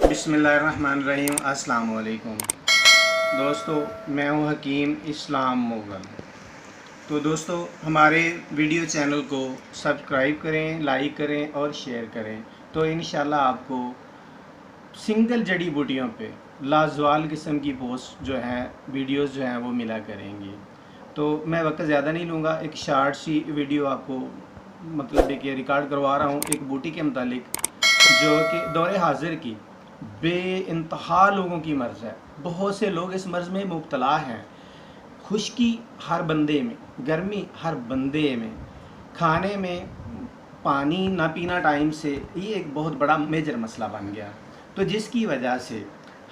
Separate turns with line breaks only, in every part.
बिस्मिल्लाहिर्रहमानिर्रहीम। अस्सलाम वालेकुम दोस्तों, मैं हूं हकीम इस्लाम मुग़ल। तो दोस्तों, हमारे वीडियो चैनल को सब्सक्राइब करें, लाइक करें और शेयर करें। तो इंशाल्लाह आपको सिंगल जड़ी बूटियों पे लाजवाल किस्म की पोस्ट जो है, वीडियोस जो हैं वो मिला करेंगी। तो मैं वक्त ज़्यादा नहीं लूँगा, एक शार्ट सी वीडियो आपको मतलब एक रिकॉर्ड करवा रहा हूँ एक बूटी के मुतालिक जो कि दौरे हाजिर की बेइंतहा लोगों की मर्ज़ है। बहुत से लोग इस मर्ज़ में मुब्तला हैं। खुश्की हर बंदे में, गर्मी हर बंदे में, खाने में पानी ना पीना टाइम से, ये एक बहुत बड़ा मेजर मसला बन गया। तो जिसकी वजह से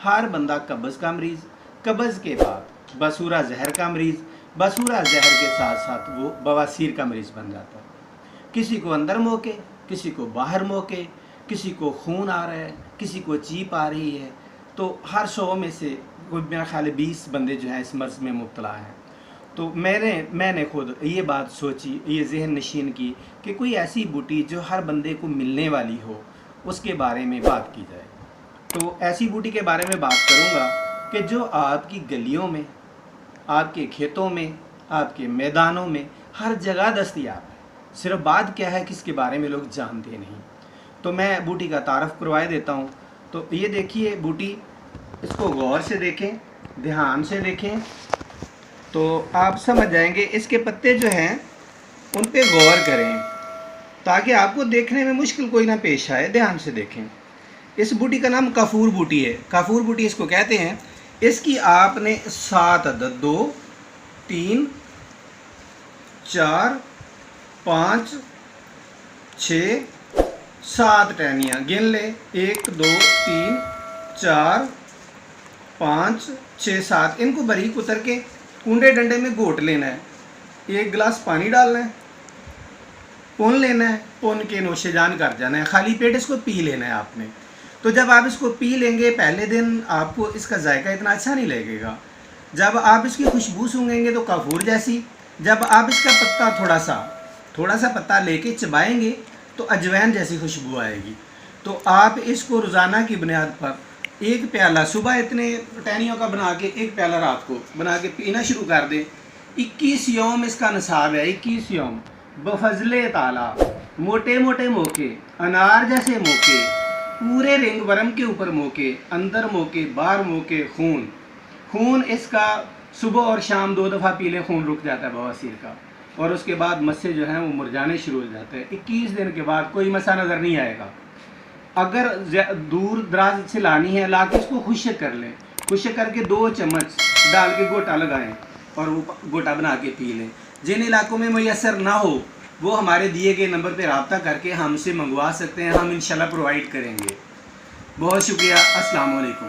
हर बंदा कब्ज़ का मरीज़, कब्ज़ के बाद बसूरा जहर का मरीज़, बसूरा जहर के साथ साथ वो बवासीर का मरीज़ बन जाता है। किसी को अंदर मोके, किसी को बाहर मोके, किसी को खून आ रहा है, किसी को चीप आ रही है। तो हर 100 में से कोई मेरा ख्याल है 20 बंदे जो हैं इस मर्ज़ में मुब्तला हैं। तो मैंने खुद ये बात सोची, ये ज़हन नशीन की कि कोई ऐसी बूटी जो हर बंदे को मिलने वाली हो, उसके बारे में बात की जाए। तो ऐसी बूटी के बारे में बात करूँगा कि जो आपकी गलियों में, आपके खेतों में, आपके मैदानों में हर जगह दस्तयाब है। सिर्फ बात क्या है कि इसके बारे में लोग जानते नहीं। तो मैं बूटी का तारफ़ करवाए देता हूँ। तो ये देखिए बूटी, इसको गौर से देखें, ध्यान से देखें तो आप समझ जाएंगे। इसके पत्ते जो हैं उन पे गौर करें ताकि आपको देखने में मुश्किल कोई ना पेश आए। ध्यान से देखें। इस बूटी का नाम काफूर बूटी है। काफूर बूटी इसको कहते हैं। इसकी आपने 7 अदद 2, 3, 4, 5, 6, 7 टहनियाँ गिन ले। 1, 2, 3, 4, 5, 6, 7। इनको बारीक उतर के कूंडे डंडे में घोट लेना है। 1 गिलास पानी डालना है, पुन लेना है, पुन के नोशे जान कर जाना है। खाली पेट इसको पी लेना है आपने। तो जब आप इसको पी लेंगे, पहले दिन आपको इसका जायका इतना अच्छा नहीं लगेगा। जब आप इसकी खुशबू सूंघेंगे तो काफूर जैसी, जब आप इसका पत्ता थोड़ा सा पत्ता लेके चबाएंगे तो अजवैन जैसी खुशबू आएगी। तो आप इसको रोज़ाना की बुनियाद पर 1 प्याला सुबह इतने टहनियों का बना के, 1 प्याला रात को बना के पीना शुरू कर दें। 21 यौम इसका निसाब है। 21 यौम बफजले ताला, मोटे मोटे मोके, अनार जैसे मोके, पूरे रिंग वर्म के ऊपर मोके, अंदर मोके, बाहर मोके, खून इसका सुबह और शाम 2 दफ़ा पी ले, खून रुक जाता है बवासीर का। और उसके बाद मस्से जो हैं वो मुरझाने शुरू हो जाते हैं। 21 दिन के बाद कोई मसा नज़र नहीं आएगा। अगर दूर दराज से लानी है, ला के इसको खुश्क कर लें। खुश्क करके 2 चम्मच डाल के गोटा लगाएं और वो गोटा बना के पी लें। जिन इलाकों में मैसर ना हो वो हमारे दिए गए नंबर पर रब्ता करके हमसे मंगवा सकते हैं। हम इंशाल्लाह प्रोवाइड करेंगे। बहुत शुक्रिया। अस्सलाम वालेकुम।